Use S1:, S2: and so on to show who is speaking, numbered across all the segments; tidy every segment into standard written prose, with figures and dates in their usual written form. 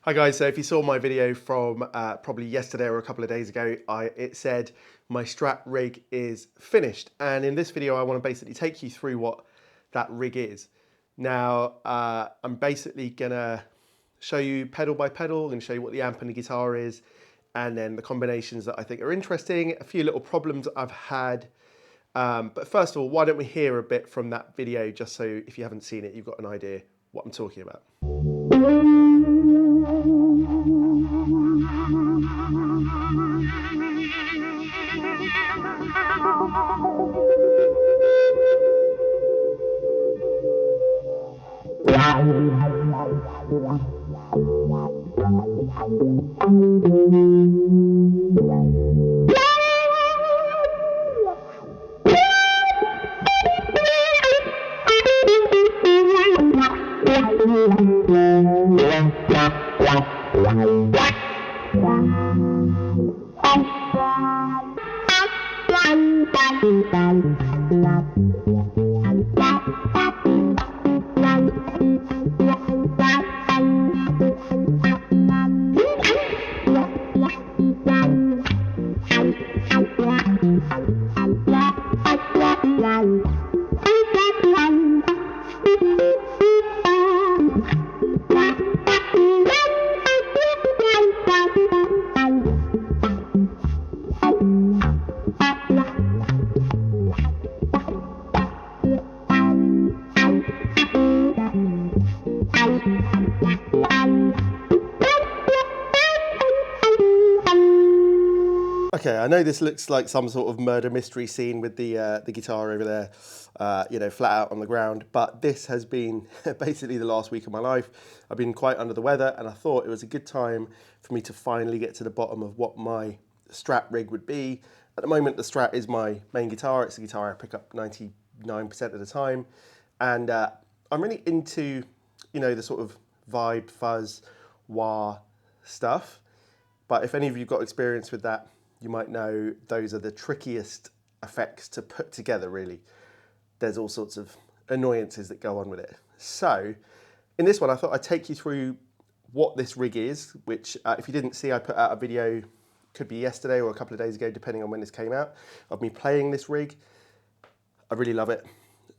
S1: Hi guys, so if you saw my video from probably yesterday or a couple of days ago, it said my Strat rig is finished. And in this video, I want to basically take you through what that rig is. Now, I'm basically gonna show you pedal by pedal and show you what the amp and the guitar is, and then the combinations that I think are interesting, a few little problems I've had. But first of all, why don't we hear a bit from that video, just so if you haven't seen it, you've got an idea what I'm talking about. Okay, I know this looks like some sort of murder mystery scene with the guitar over there, you know, flat out on the ground, but this has been basically the last week of my life. I've been quite under the weather, and I thought it was a good time for me to finally get to the bottom of what my Strat rig would be. At the moment, the Strat is my main guitar. It's the guitar I pick up 99% of the time, and I'm really into, you know, the sort of vibe, fuzz, wah stuff. But if any of you've got experience with that, you might know those are the trickiest effects to put together, really. There's all sorts of annoyances that go on with it. So in this one, I thought I'd take you through what this rig is, which if you didn't see, I put out a video, could be yesterday or a couple of days ago, depending on when this came out, of me playing this rig. I really love it.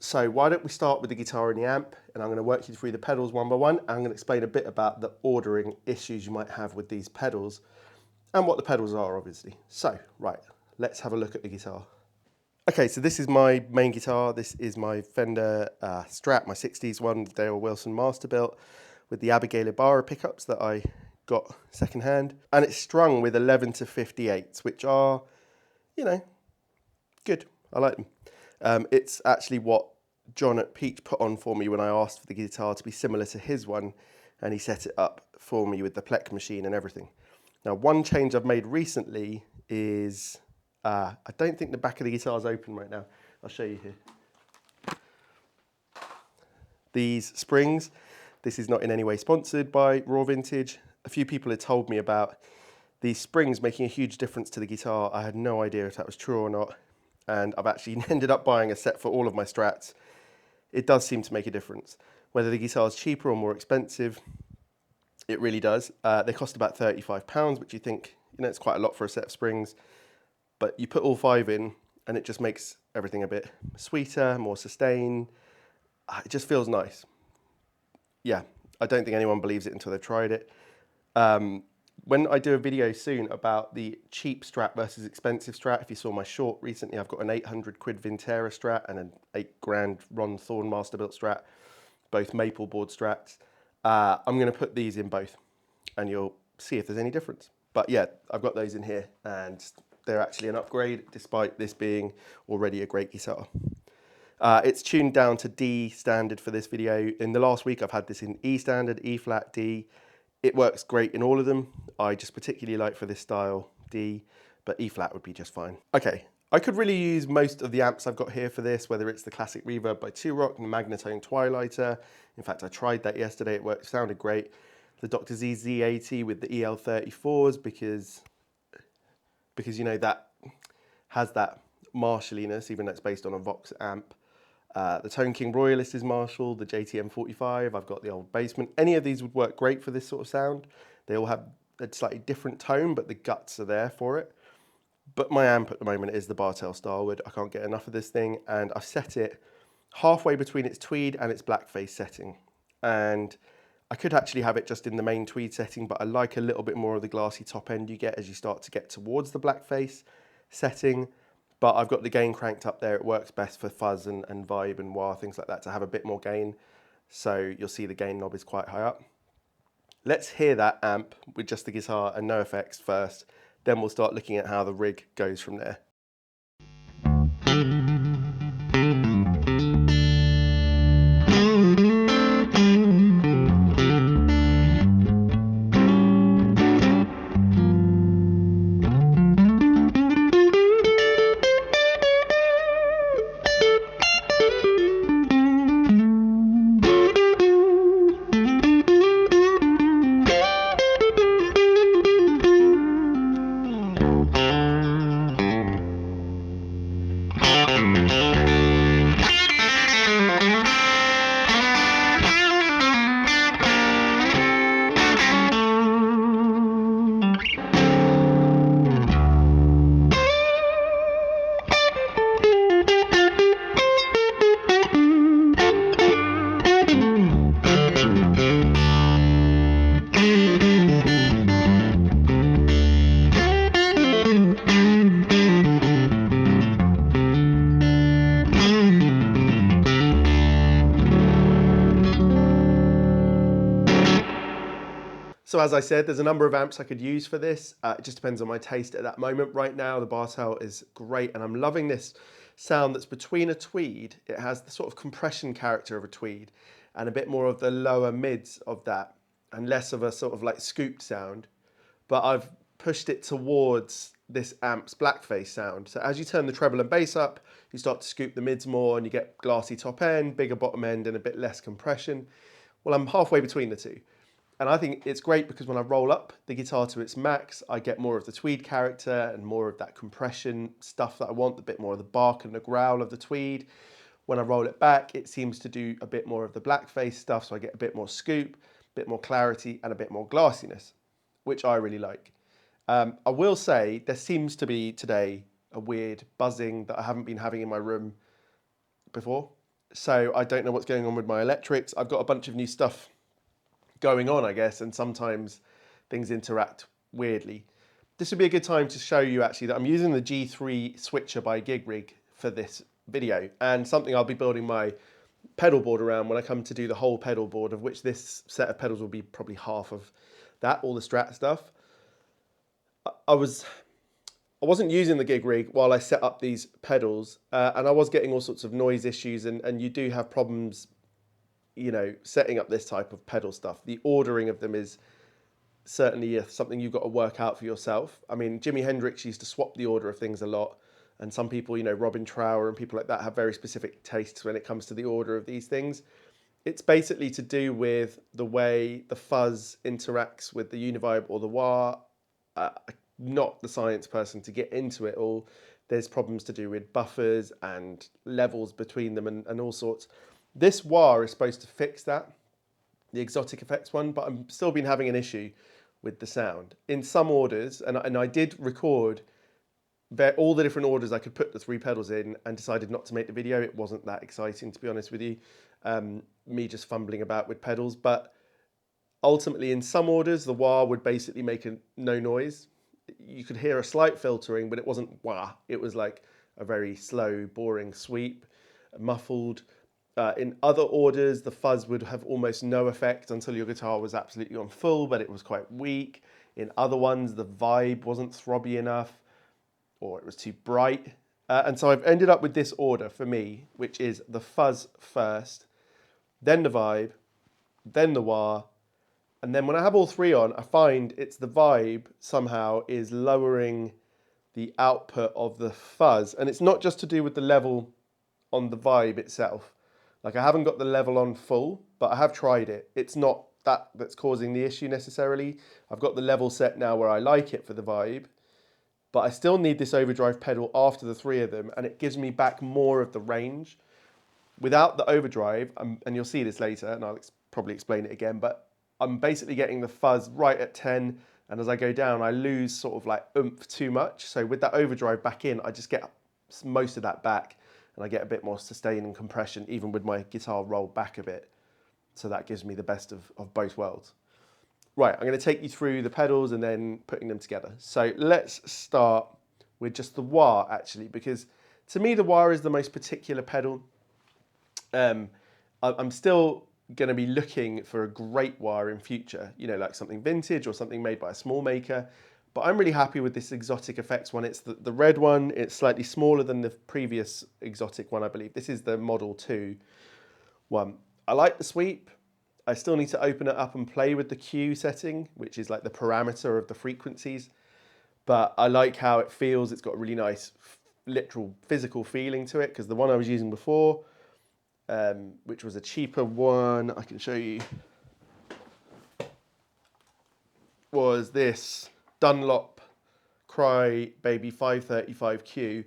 S1: So why don't we start with the guitar and the amp, and I'm going to work you through the pedals one by one. I'm going to explain a bit about the ordering issues you might have with these pedals, and what the pedals are, obviously. So, right, let's have a look at the guitar. Okay, so this is my main guitar. This is my Fender Strat, my 60s one, the Dale Wilson Masterbuilt, with the Abigail Ibarra pickups that I got secondhand. And it's strung with 11 to 58s, which are, you know, good. I like them. It's actually what John at Peach put on for me when I asked for the guitar to be similar to his one, and he set it up for me with the Plek machine and everything. Now, one change I've made recently is, I don't think the back of the guitar is open right now. I'll show you here. These springs, this is not in any way sponsored by Raw Vintage. A few people had told me about these springs making a huge difference to the guitar. I had no idea if that was true or not. And I've actually ended up buying a set for all of my Strats. It does seem to make a difference. Whether the guitar is cheaper or more expensive, it really does. They cost about £35, which you think, you know, it's quite a lot for a set of springs. But you put all 5 in, and it just makes everything a bit sweeter, more sustained. It just feels nice. Yeah, I don't think anyone believes it until they've tried it. When I do a video soon about the cheap Strat versus expensive Strat, if you saw my short recently, I've got an 800 quid Vintera Strat and an 8 grand Ron Thorn Masterbuilt Strat, both maple board Strats. I'm going to put these in both, and you'll see if there's any difference. But yeah, I've got those in here, and they're actually an upgrade, despite this being already a great guitar. It's tuned down to D standard for this video. In the last week, I've had this in E standard, E flat, D. It works great in all of them. I just particularly like for this style D, but E flat would be just fine. Okay, I could really use most of the amps I've got here for this, whether it's the classic Reverb by 2Rock, the Magnatone Twilighter. In fact, I tried that yesterday. It worked, sounded great. The Dr. Z Z80 with the EL34s because you know, that has that marshalliness, even though it's based on a Vox amp. The Tone King Royalist is Marshall, the JTM 45, I've got the old Basement. Any of these would work great for this sort of sound. They all have a slightly different tone, but the guts are there for it. But my amp at the moment is the Bartel Starwood. I can't get enough of this thing, and I've set it halfway between its tweed and its blackface setting. And I could actually have it just in the main tweed setting, but I like a little bit more of the glassy top end you get as you start to get towards the blackface setting. But I've got the gain cranked up there. It works best for fuzz and vibe and wah, things like that, to have a bit more gain. So you'll see the gain knob is quite high up. Let's hear that amp with just the guitar and no effects first. Then we'll start looking at how the rig goes from there. So as I said, there's a number of amps I could use for this. It just depends on my taste at that moment. Right now, the Bartel is great, and I'm loving this sound that's between a tweed. It has the sort of compression character of a tweed and a bit more of the lower mids of that and less of a sort of like scooped sound. But I've pushed it towards this amp's blackface sound. So as you turn the treble and bass up, you start to scoop the mids more and you get glassy top end, bigger bottom end, and a bit less compression. Well, I'm halfway between the two. And I think it's great because when I roll up the guitar to its max, I get more of the tweed character and more of that compression stuff that I want, a bit more of the bark and the growl of the tweed. When I roll it back, it seems to do a bit more of the blackface stuff, so I get a bit more scoop, a bit more clarity, and a bit more glassiness, which I really like. I will say there seems to be today a weird buzzing that I haven't been having in my room before. So I don't know what's going on with my electrics. I've got a bunch of new stuff going on, I guess, and sometimes things interact weirdly. This would be a good time to show you actually that I'm using the G3 switcher by Gigrig for this video, and something I'll be building my pedal board around when I come to do the whole pedal board, of which this set of pedals will be probably half of that, all the Strat stuff. I wasn't using the Gigrig while I set up these pedals, and I was getting all sorts of noise issues, and you do have problems, you know, setting up this type of pedal stuff. The ordering of them is certainly something you've got to work out for yourself. I mean, Jimi Hendrix used to swap the order of things a lot, and some people, you know, Robin Trower and people like that have very specific tastes when it comes to the order of these things. It's basically to do with the way the fuzz interacts with the Univibe or the wah. Not the science person to get into it all. There's problems to do with buffers and levels between them and all sorts. This wah is supposed to fix that, the Xotic effects one, but I'm still been having an issue with the sound. In some orders, and I did record all the different orders I could put the three pedals in, and decided not to make the video. It wasn't that exciting, to be honest with you, me just fumbling about with pedals. But ultimately, in some orders, the wah would basically make no noise. You could hear a slight filtering, but it wasn't wah. It was like a very slow, boring sweep, muffled. In other orders, the fuzz would have almost no effect until your guitar was absolutely on full, but it was quite weak. In other ones, the vibe wasn't throbby enough, or it was too bright. And so I've ended up with this order for me, which is the fuzz first, then the vibe, then the wah, and then when I have all three on, I find it's the vibe somehow is lowering the output of the fuzz. And it's not just to do with the level on the vibe itself. Like, I haven't got the level on full, but I have tried it. It's not that that's causing the issue necessarily. I've got the level set now where I like it for the vibe, but I still need this overdrive pedal after the three of them, and it gives me back more of the range. Without the overdrive, and you'll see this later, and I'll probably explain it again, but I'm basically getting the fuzz right at 10, and as I go down, I lose sort of like oomph too much. So with that overdrive back in, I just get most of that back, and I get a bit more sustain and compression, even with my guitar rolled back a bit. So that gives me the best of both worlds. Right, I'm going to take you through the pedals and then putting them together. So let's start with just the wah, actually, because to me the wah is the most particular pedal. I'm still going to be looking for a great wah in future, you know, like something vintage or something made by a small maker. But I'm really happy with this Xotic Effects one. It's the red one. It's slightly smaller than the previous Xotic one, I believe. This is the Model 2 one. I like the sweep. I still need to open it up and play with the Q setting, which is like the parameter of the frequencies. But I like how it feels. It's got a really nice, literal, physical feeling to it, because the one I was using before, which was a cheaper one, I can show you, was this Dunlop Cry Baby 535Q.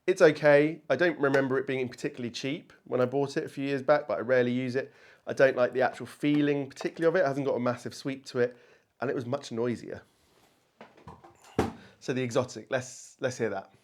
S1: It's okay. I don't remember it being particularly cheap when I bought it a few years back, but I rarely use it. I don't like the actual feeling particularly of it. It hasn't got a massive sweep to it, and it was much noisier. So the Xotic, let's hear that.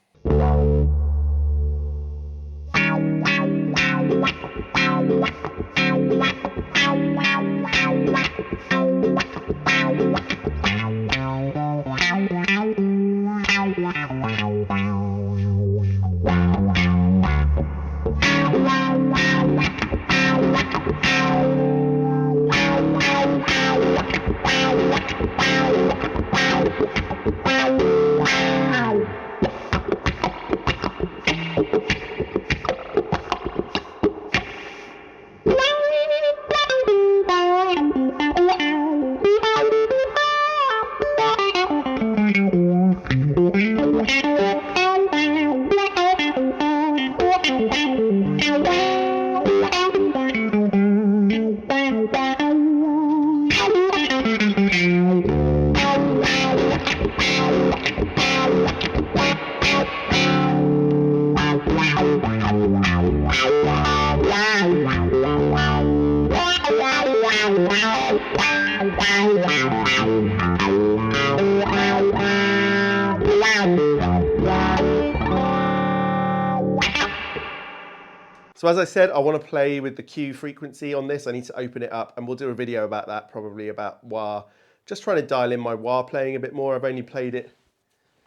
S1: So as I said, I want to play with the Q frequency on this. I need to open it up, and we'll do a video about that, probably about wah. Just trying to dial in my wah playing a bit more. I've only played it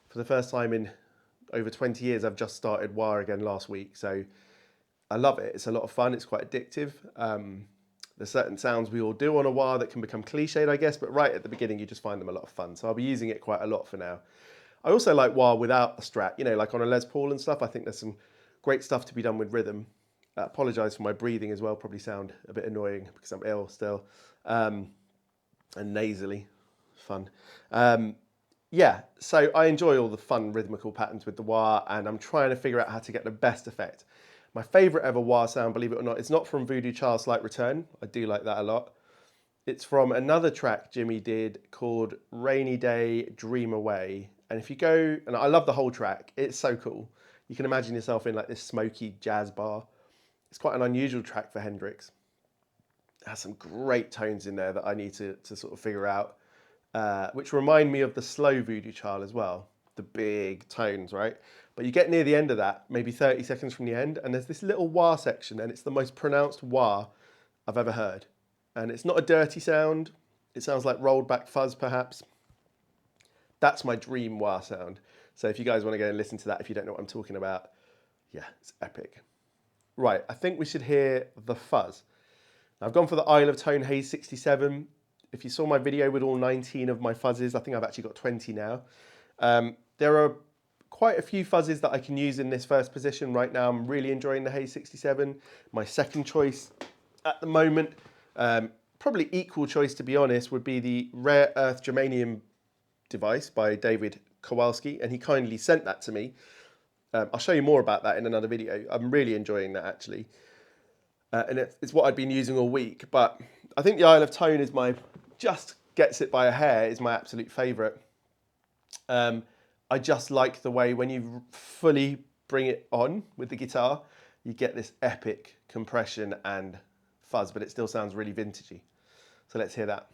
S1: for the first time in over 20 years. I've just started wah again last week, so I love it. It's a lot of fun. It's quite addictive. There's certain sounds we all do on a wah that can become cliched, I guess, but right at the beginning, you just find them a lot of fun. So I'll be using it quite a lot for now. I also like wah without a Strat, you know, like on a Les Paul and stuff. I think there's some great stuff to be done with rhythm. I apologise for my breathing as well, probably sound a bit annoying because I'm ill still, and nasally, fun. Yeah, so I enjoy all the fun rhythmical patterns with the wah, and I'm trying to figure out how to get the best effect. My favourite ever wah sound, believe it or not, it's not from Voodoo Child's Slight Return. I do like that a lot. It's from another track Jimmy did called Rainy Day, Dream Away. And if you go, and I love the whole track, it's so cool. You can imagine yourself in like this smoky jazz bar. It's quite an unusual track for Hendrix. It has some great tones in there that I need to sort of figure out, which remind me of the slow Voodoo Child as well. The big tones, right? But you get near the end of that, maybe 30 seconds from the end, and there's this little wah section, and it's the most pronounced wah I've ever heard. And it's not a dirty sound. It sounds like rolled back fuzz, perhaps. That's my dream wah sound. So if you guys want to go and listen to that, if you don't know what I'm talking about, yeah, it's epic. Right, I think we should hear the fuzz. I've gone for the Isle of Tone Haze 67. If you saw my video with all 19 of my fuzzes, I think I've actually got 20 now. There are quite a few fuzzes that I can use in this first position right now. I'm really enjoying the Haze 67. My second choice at the moment, probably equal choice to be honest, would be the Rare Earth Germanium device by David Kowalski, and he kindly sent that to me. I'll show you more about that in another video. I'm really enjoying that actually. And it's what I'd been using all week, but I think the Isle of Tone is just gets it by a hair, is my absolute favourite. I just like the way when you fully bring it on with the guitar, you get this epic compression and fuzz, but it still sounds really vintagey. So let's hear that.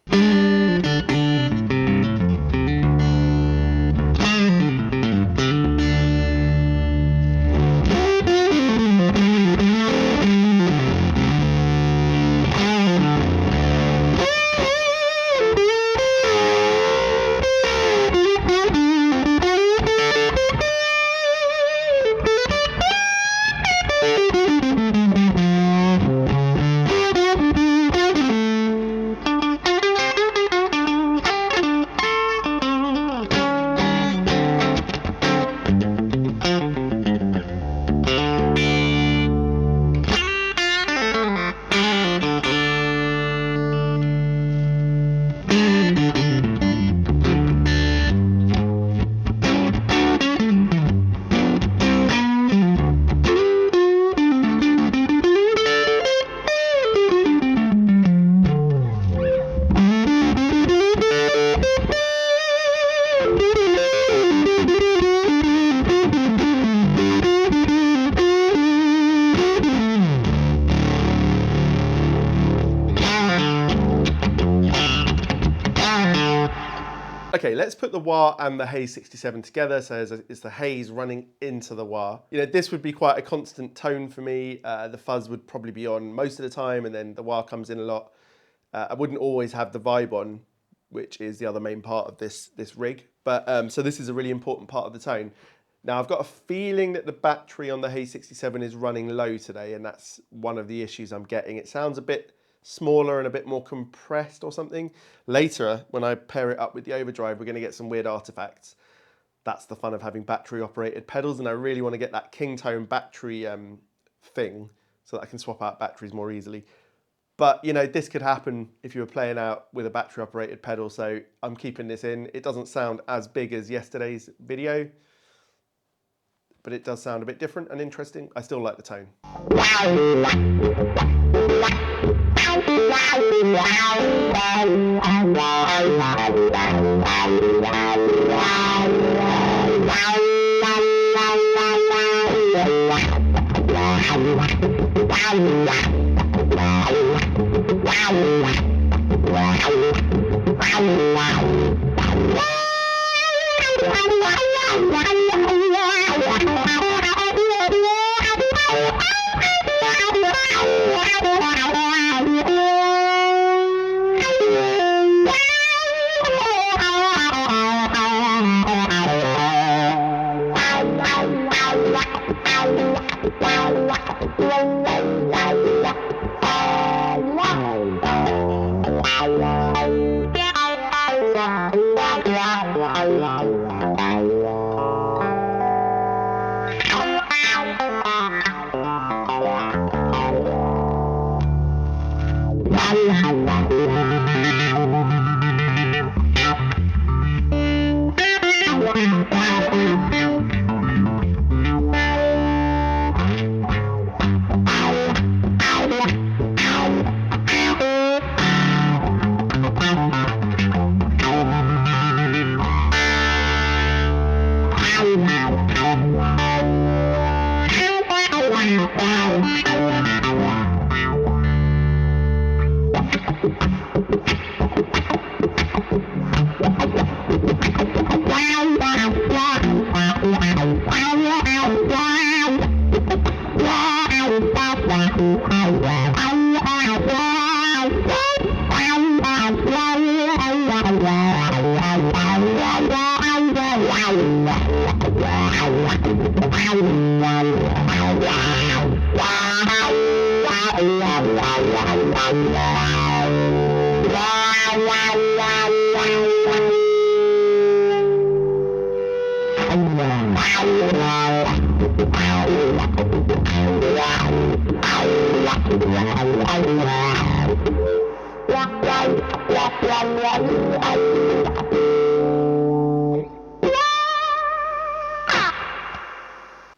S1: Okay, let's put the wah and the Haze 67 together. So it's the Haze running into the wah. You know, this would be quite a constant tone for me. The fuzz would probably be on most of the time, and then the wah comes in a lot. I wouldn't always have the vibe on, which is the other main part of this rig. But so this is a really important part of the tone. Now I've got a feeling that the battery on the Haze 67 is running low today, and that's one of the issues I'm getting. It sounds a bit smaller and a bit more compressed or something. Later, when I pair it up with the Overdrive, we're going to get some weird artifacts. That's the fun of having battery operated pedals, and I really want to get that king tone battery thing so that I can swap out batteries more easily. But you know, this could happen if you were playing out with a battery operated pedal, so I'm keeping this in. It doesn't sound as big as yesterday's video, but it does sound a bit different and interesting. I still like the tone.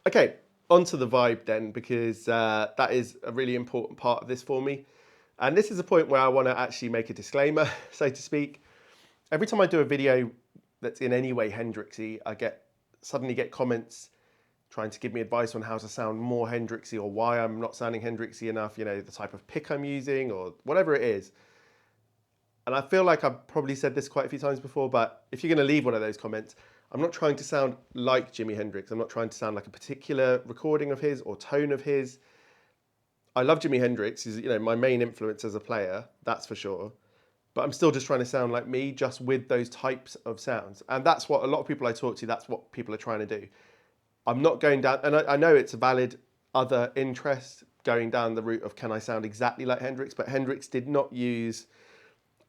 S1: Okay, onto the vibe then, because that is a really important part of this for me. And this is a point where I want to actually make a disclaimer, so to speak. Every time I do a video that's in any way Hendrixy, I suddenly get comments trying to give me advice on how to sound more Hendrixy or why I'm not sounding Hendrixy enough, you know, the type of pick I'm using or whatever it is. and I feel like I've probably said this quite a few times before, but if you're going to leave one of those comments, I'm not trying to sound like Jimi Hendrix. I'm not trying to sound like a particular recording of his or tone of his. I love Jimi Hendrix. He's, you know, my main influence as a player, that's for sure. But I'm still just trying to sound like me, just with those types of sounds. And that's what a lot of people I talk to, that's what people are trying to do. I'm not going down, and I know it's a valid other interest, going down the route of can I sound exactly like Hendrix, but Hendrix did not use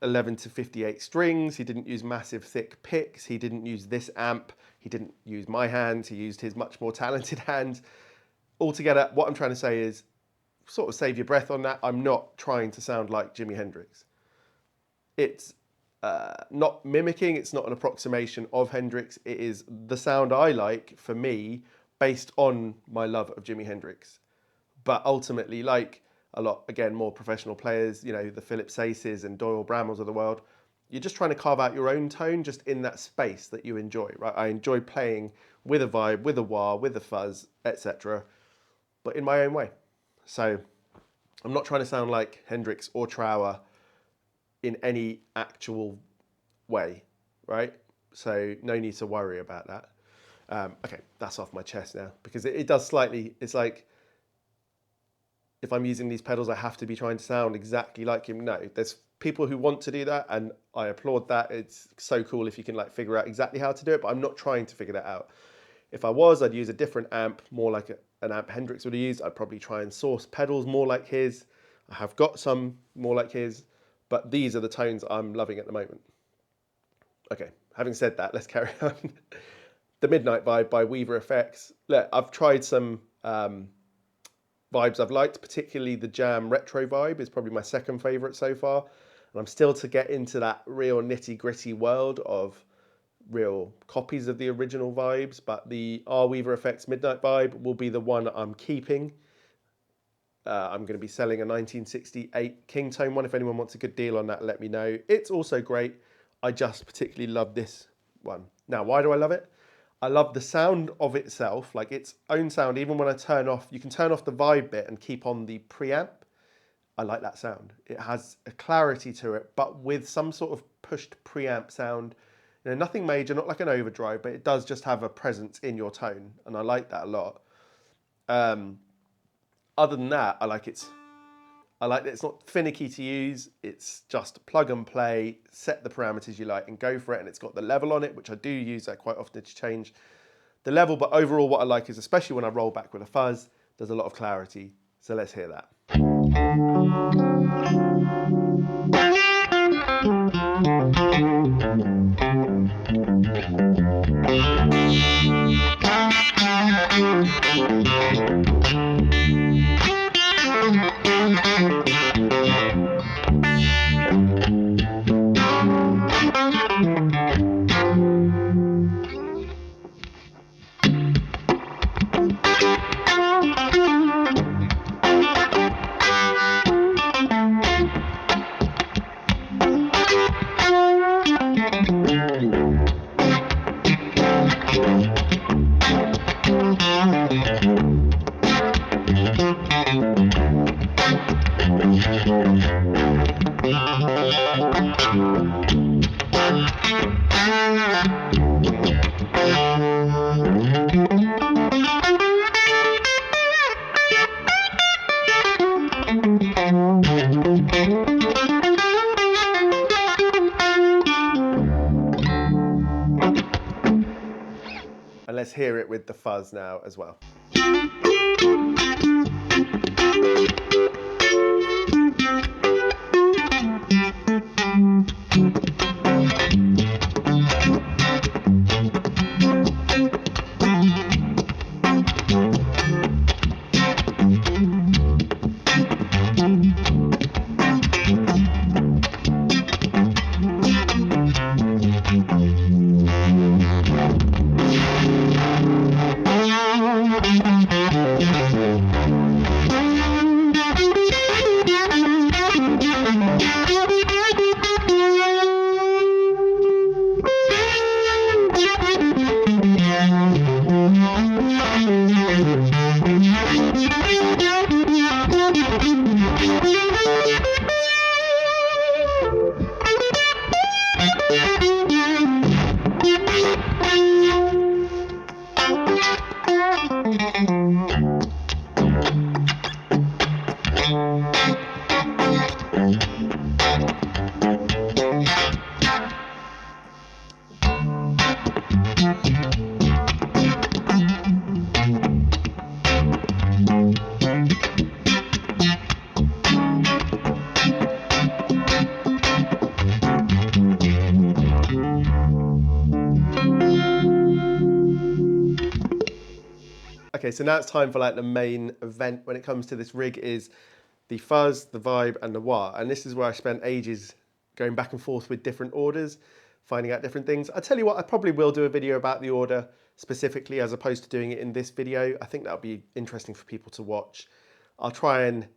S1: 11 to 58 strings. He didn't use massive thick picks. He didn't use this amp. He didn't use my hands. He used his much more talented hands. Altogether, what I'm trying to say is sort of save your breath on that. I'm not trying to sound like Jimi Hendrix. It's not mimicking. It's not an approximation of Hendrix. It is the sound I like for me based on my love of Jimi Hendrix. But ultimately, like a lot, again, more professional players, you know, the Philip Saces and Doyle Bramwells of the world, you're just trying to carve out your own tone just in that space that you enjoy, right? I enjoy playing with a vibe, with a wah, with a fuzz, etc., but in my own way. So I'm not trying to sound like Hendrix or Trower in any actual way, right? So no need to worry about that. Okay, that's off my chest now, because it does slightly, it's like, if I'm using these pedals, I have to be trying to sound exactly like him. No, there's people who want to do that, and I applaud that. It's so cool if you can like figure out exactly how to do it, but I'm not trying to figure that out. If I was, I'd use a different amp, more like an amp Hendrix would have used. I'd probably try and source pedals more like his. I have got some more like his, but these are the tones I'm loving at the moment. Okay, having said that, let's carry on. The Midnight Vibe by Weaver Effects. Look, I've tried some vibes I've liked, particularly the Jam Retro vibe is probably my second favorite so far. And I'm still to get into that real nitty gritty world of real copies of the original vibes, but the R Weaver Effects Midnight Vibe will be the one I'm keeping. I'm going to be selling a 1968 King Tone one. If anyone wants a good deal on that, let me know. It's also great. I just particularly love this one. Now, why do I love it? I love the sound of itself, like its own sound. Even when I turn off, you can turn off the vibe bit and keep on the preamp. I like that sound. It has a clarity to it, but with some sort of pushed preamp sound. You know, nothing major, not like an overdrive, but it does just have a presence in your tone, and I like that a lot. Other than that, I like that it's not finicky to use. It's just plug and play, set the parameters you like and go for it. And it's got the level on it, which I do use that quite often to change the level. But overall, what I like is, especially when I roll back with a fuzz, there's a lot of clarity. So let's hear that. And let's hear it with the fuzz now as well. Okay, so now it's time for like the main event when it comes to this rig is the fuzz, the vibe, and the wah. And this is where I spent ages going back and forth with different orders, finding out different things. I tell you what, I probably will do a video about the order specifically as opposed to doing it in this video. I think that'll be interesting for people to watch. I'll try and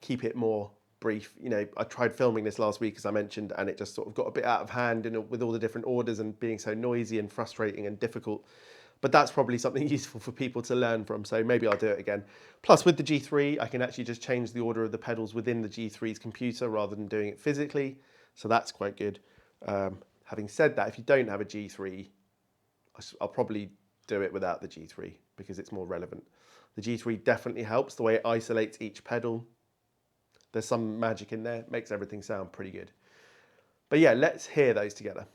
S1: keep it more brief. You know, I tried filming this last week, as I mentioned, and it just sort of got a bit out of hand with all the different orders and being so noisy and frustrating and difficult. But that's probably something useful for people to learn from, so maybe I'll do it again. Plus, with the G3, I can actually just change the order of the pedals within the G3's computer rather than doing it physically, so that's quite good. Having said that, if you don't have a G3, I'll probably do it without the G3 because it's more relevant. The G3 definitely helps, the way it isolates each pedal. There's some magic in there, makes everything sound pretty good. But yeah, let's hear those together.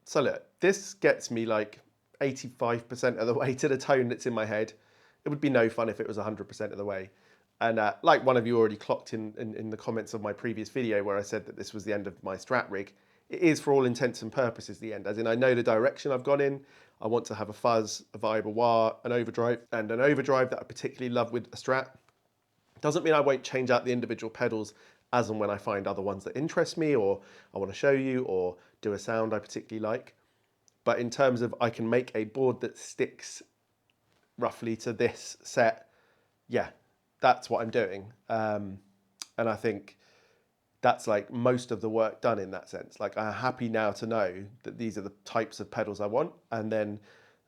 S1: So look, this gets me like 85% of the way to the tone that's in my head. It would be no fun if it was 100% of the way. And like one of you already clocked in the comments of my previous video where I said that this was the end of my Strat rig, it is for all intents and purposes the end, as in I know the direction I've gone in. I want to have a fuzz, a vibe, a wah, an overdrive, and an overdrive that I particularly love with a Strat. Doesn't mean I won't change out the individual pedals as and when I find other ones that interest me or I want to show you or do a sound I particularly like. But in terms of I can make a board that sticks roughly to this set, yeah, that's what I'm doing. And I think that's like most of the work done in that sense. Like I'm happy now to know that these are the types of pedals I want. And then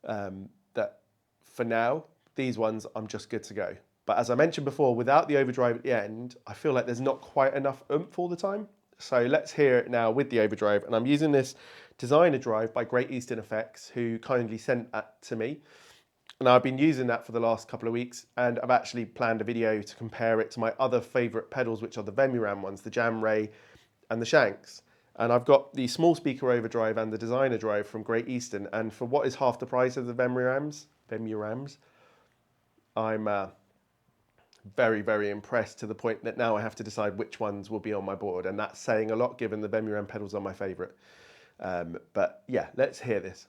S1: that for now, these ones, I'm just good to go. But as I mentioned before, without the overdrive at the end, I feel like there's not quite enough oomph all the time. So let's hear it now with the overdrive. And I'm using this designer drive by Great Eastern Effects, who kindly sent that to me. And I've been using that for the last couple of weeks, and I've actually planned a video to compare it to my other favorite pedals, which are the Vemuram ones, the Jam Ray and the Shanks. And I've got the small speaker overdrive and the designer drive from Great Eastern. And for what is half the price of the Vemurams, I'm very, very impressed to the point that now I have to decide which ones will be on my board. And that's saying a lot given the Vemuram pedals are my favorite. But yeah, let's hear this.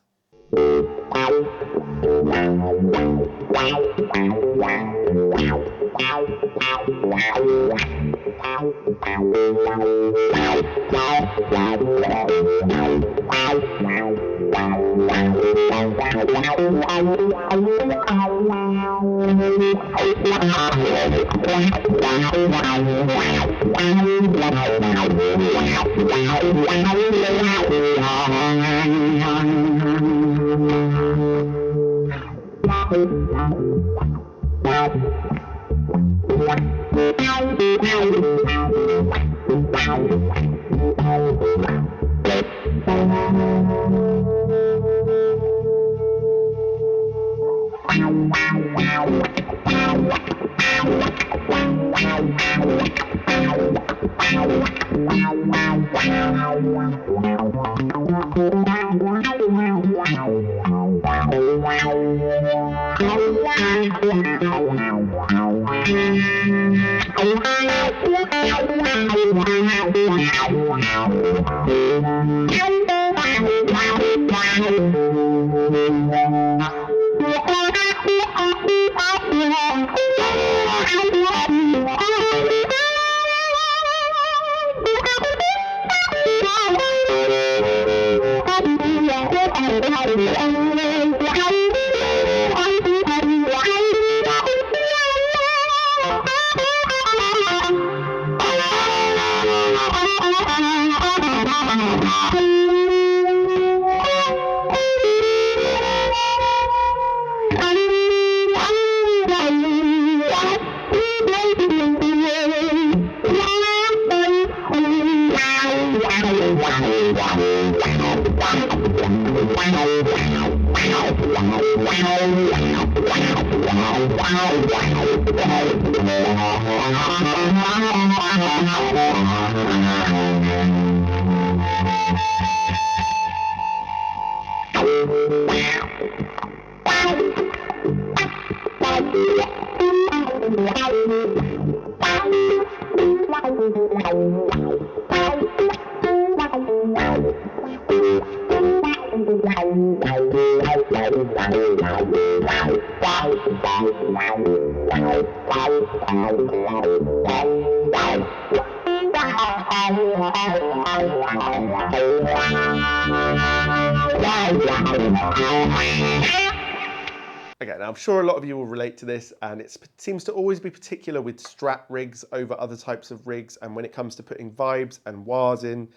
S1: Okay, now I'm sure a lot of you will relate to this, and it seems to always be particular with Strat rigs over other types of rigs, and when it comes to putting vibes and wahs in.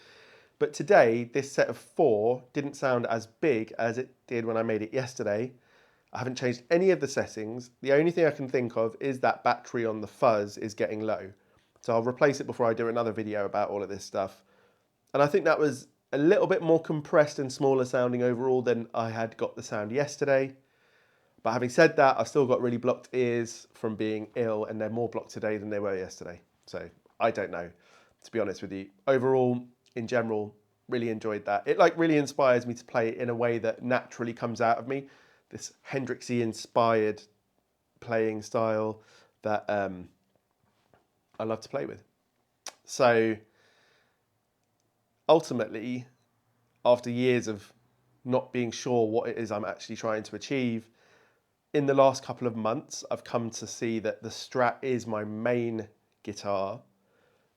S1: But today, this set of 4 didn't sound as big as it did when I made it yesterday. I haven't changed any of the settings. The only thing I can think of is that battery on the fuzz is getting low. So I'll replace it before I do another video about all of this stuff. And I think that was a little bit more compressed and smaller sounding overall than I had got the sound yesterday. But having said that, I've still got really blocked ears from being ill, and they're more blocked today than they were yesterday. So I don't know, to be honest with you. Overall, in general, really enjoyed that. It really inspires me to play it in a way that naturally comes out of me. This Hendrixy inspired playing style that I love to play with. So ultimately, after years of not being sure what it is I'm actually trying to achieve, in the last couple of months, I've come to see that the Strat is my main guitar,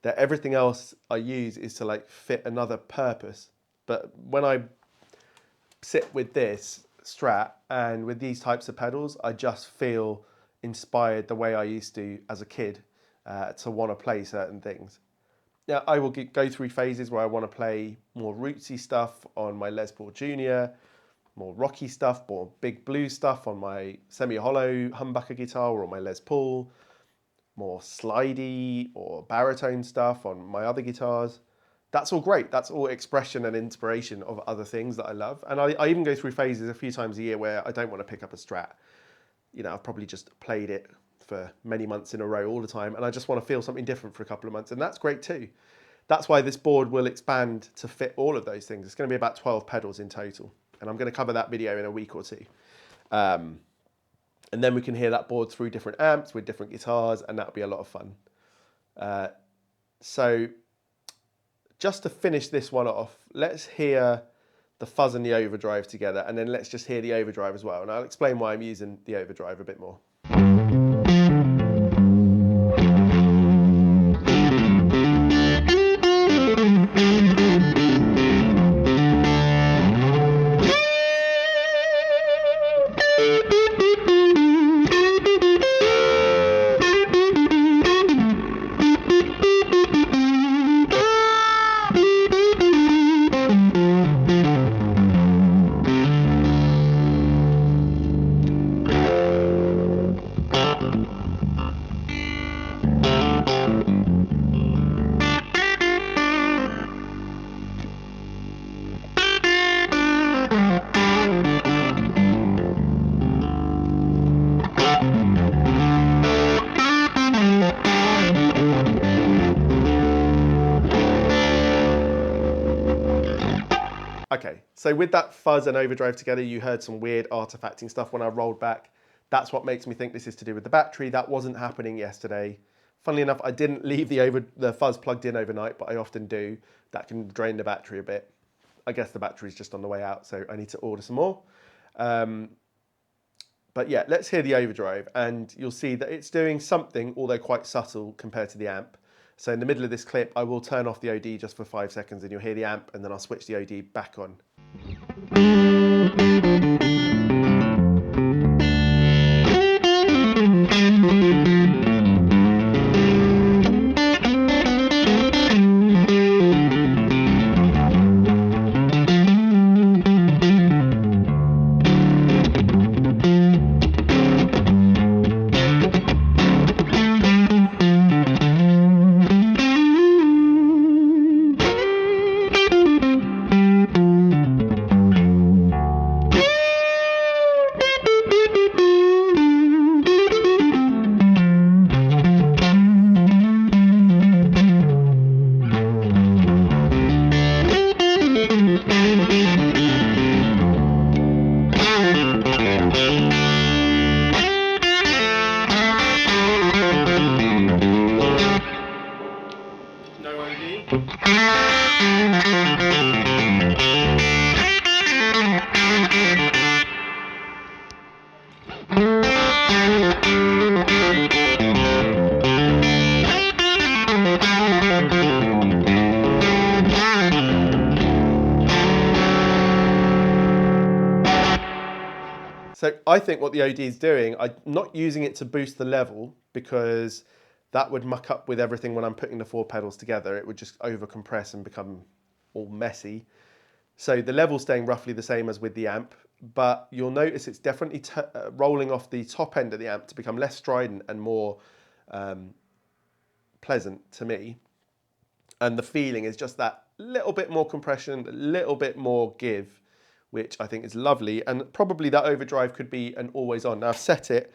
S1: that everything else I use is to fit another purpose. But when I sit with this Strat and with these types of pedals, I just feel inspired the way I used to as a kid to want to play certain things. Now, I will go through phases where I want to play more rootsy stuff on my Les Paul Jr., more rocky stuff, more big blues stuff on my semi-hollow humbucker guitar or on my Les Paul, more slidey or baritone stuff on my other guitars. That's all great. That's all expression and inspiration of other things that I love. And I even go through phases a few times a year where I don't want to pick up a Strat. You know, I've probably just played it for many months in a row all the time, and I just want to feel something different for a couple of months, and that's great too. That's why this board will expand to fit all of those things. It's going to be about 12 pedals in total, and I'm going to cover that video in a week or two. And then we can hear that board through different amps with different guitars, and that'll be a lot of fun. So just to finish this one off, let's hear the fuzz and the overdrive together, and then let's just hear the overdrive as well. And I'll explain why I'm using the overdrive a bit more. Okay, so with that fuzz and overdrive together, you heard some weird artifacting stuff when I rolled back. That's what makes me think this is to do with the battery. That wasn't happening yesterday. Funnily enough, I didn't leave the fuzz plugged in overnight, but I often do. That can drain the battery a bit. I guess the battery's just on the way out, so I need to order some more. But yeah, let's hear the overdrive, and you'll see that it's doing something, although quite subtle compared to the amp. So in the middle of this clip, I will turn off the OD just for 5 seconds, and you'll hear the amp, and then I'll switch the OD back on. So I think what the OD is doing, I'm not using it to boost the level because that would muck up with everything when I'm putting the four pedals together. It would just over compress and become all messy. So the level's staying roughly the same as with the amp, but you'll notice it's definitely rolling off the top end of the amp to become less strident and more pleasant to me. And the feeling is just that little bit more compression, a little bit more give, which I think is lovely. And probably that overdrive could be an always on. Now I've set it,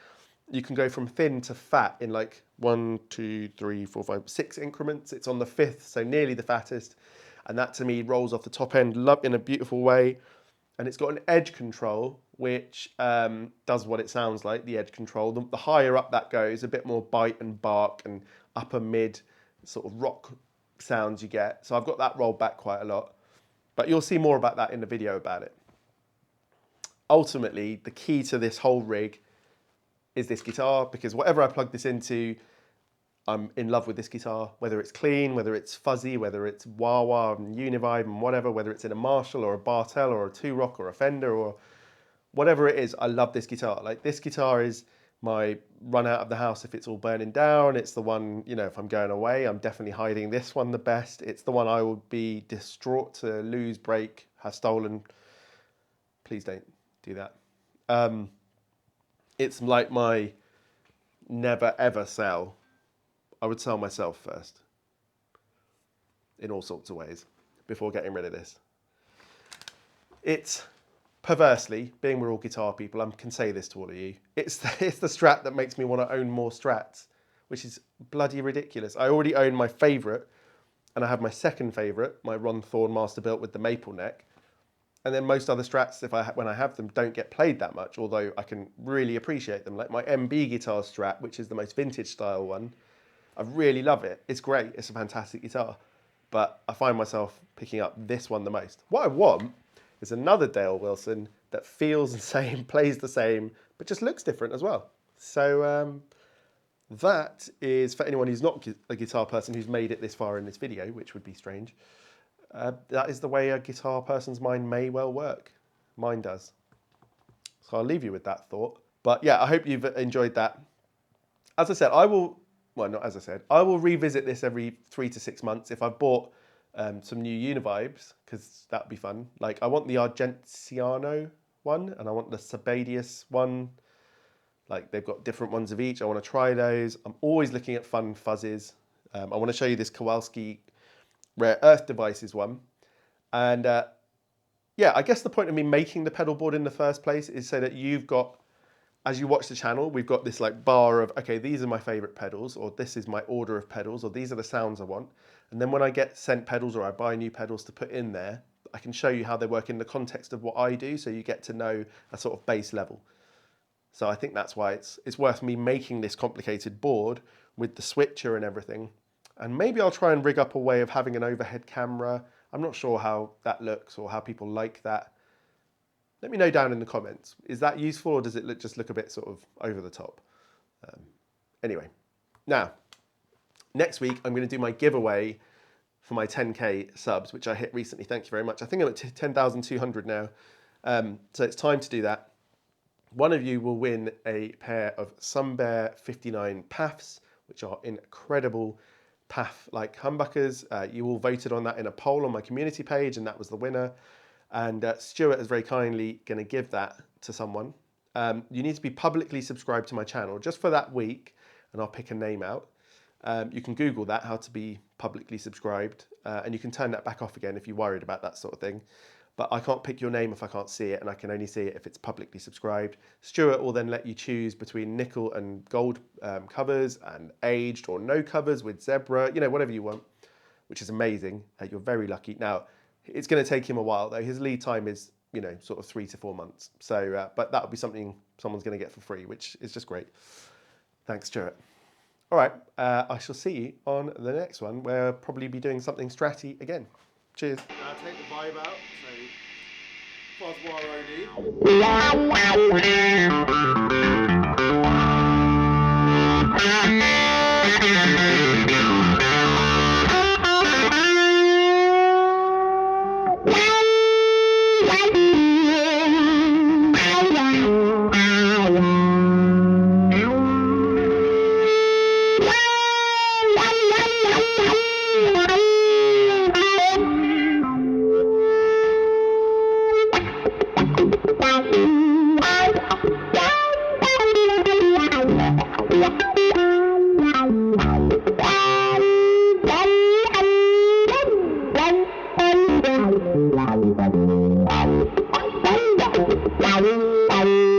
S1: you can go from thin to fat in like 1, 2, 3, 4, 5, 6 increments. It's on the 5th, so nearly the fattest. And that to me rolls off the top end in a beautiful way. And it's got an edge control, which does what it sounds like, the edge control. The higher up that goes, a bit more bite and bark and upper mid sort of rock sounds you get. So I've got that rolled back quite a lot. But you'll see more about that in the video about it. Ultimately, the key to this whole rig is this guitar, because whatever I plug this into, I'm in love with this guitar, whether it's clean, whether it's fuzzy, whether it's wah-wah and Univibe and whatever, whether it's in a Marshall or a Bartel or a 2-Rock or a Fender or whatever it is, I love this guitar. Like, this guitar is my run out of the house if it's all burning down. It's the one, you know, if I'm going away, I'm definitely hiding this one the best. It's the one I would be distraught to lose, break, have stolen. Please don't do that. It's like my never ever sell. I would sell myself first in all sorts of ways before getting rid of this. It's perversely, being we're all guitar people, I can say this to all of you, it's the Strat that makes me want to own more Strats, which is bloody ridiculous. I already own my favourite, and I have my second favourite, my Ron Thorn Masterbuilt with the maple neck. And then most other Strats, when I have them, don't get played that much, although I can really appreciate them. Like my MB guitar Strat, which is the most vintage style one, I really love it. It's great. It's a fantastic guitar. But I find myself picking up this one the most. What I want is another Dale Wilson that feels the same, plays the same, but just looks different as well. So that is, for anyone who's not a guitar person who's made it this far in this video, which would be strange, that is the way a guitar person's mind may well work. Mine does. So I'll leave you with that thought. But yeah, I hope you've enjoyed that. As I said, I will revisit this every 3 to 6 months if I've bought some new Univibes, because that'd be fun. Like, I want the Argentiano one, and I want the Sabadius one. Like, they've got different ones of each. I want to try those. I'm always looking at fun fuzzes. I want to show you this Kowalski Rare Earth Devices one. And yeah, I guess the point of me making the pedal board in the first place is so that you've got, as you watch the channel, we've got this like bar of, okay, these are my favorite pedals, or this is my order of pedals, or these are the sounds I want. And then when I get sent pedals or I buy new pedals to put in there, I can show you how they work in the context of what I do, so you get to know a sort of base level. So I think that's why it's worth me making this complicated board with the switcher and everything. And maybe I'll try and rig up a way of having an overhead camera. I'm not sure how that looks or how people like that. Let me know down in the comments. Is that useful, or does it just look a bit sort of over the top? Anyway, now, next week I'm going to do my giveaway for my 10K subs, which I hit recently. Thank you very much. I think I'm at 10,200 now. So it's time to do that. One of you will win a pair of Sunbear 59 PAFs, which are incredible PAF-like humbuckers. You all voted on that in a poll on my community page, and that was the winner. And Stuart is very kindly going to give that to someone. You need to be publicly subscribed to my channel just for that week, and I'll pick a name out. You can Google that, how to be publicly subscribed, and you can turn that back off again if you're worried about that sort of thing. But I can't pick your name if I can't see it, and I can only see it if it's publicly subscribed. Stuart will then let you choose between nickel and gold covers, and aged or no covers with zebra, you know, whatever you want, which is amazing. You're very lucky. Now, it's going to take him a while, though. His lead time is, you know, sort of 3 to 4 months. So, but that'll be something someone's going to get for free, which is just great. Thanks, Stuart. All right, I shall see you on the next one, where I'll probably be doing something stratty again. Cheers. Take the vibe out, so
S2: Wow.